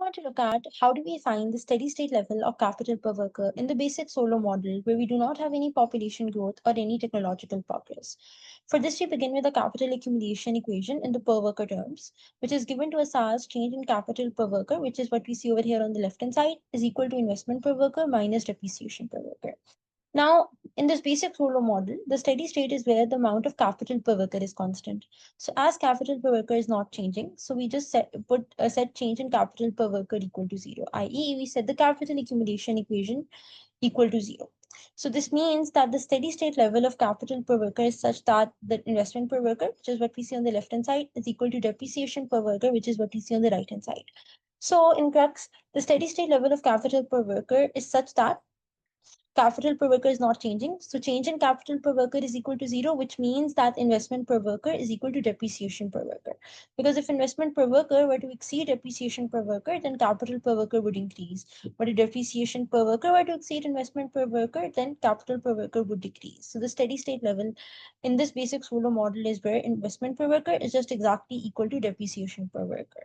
going to look at how do we find the steady state level of capital per worker in the basic Solow model where we do not have any population growth or any technological progress. For this, we begin with a capital accumulation equation in the per worker terms, which is given to us as change in capital per worker, which is what we see over here on the left-hand side, is equal to investment per worker minus depreciation per worker. Now, in this basic Solow model, the steady state is where the amount of capital per worker is constant. So as capital per worker is not changing, so we just set change in capital per worker equal to zero, i.e. we set the capital accumulation equation equal to zero. So this means that the steady state level of capital per worker is such that the investment per worker, which is what we see on the left-hand side, is equal to depreciation per worker, which is what we see on the right-hand side. So in crux, the steady state level of capital per worker is such that capital per worker is not changing. So change in capital per worker is equal to zero, which means that investment per worker is equal to depreciation per worker. Because if investment per worker were to exceed depreciation per worker, then capital per worker would increase. But if depreciation per worker were to exceed investment per worker, then capital per worker would decrease. So the steady state level in this basic Solow model is where investment per worker is just exactly equal to depreciation per worker.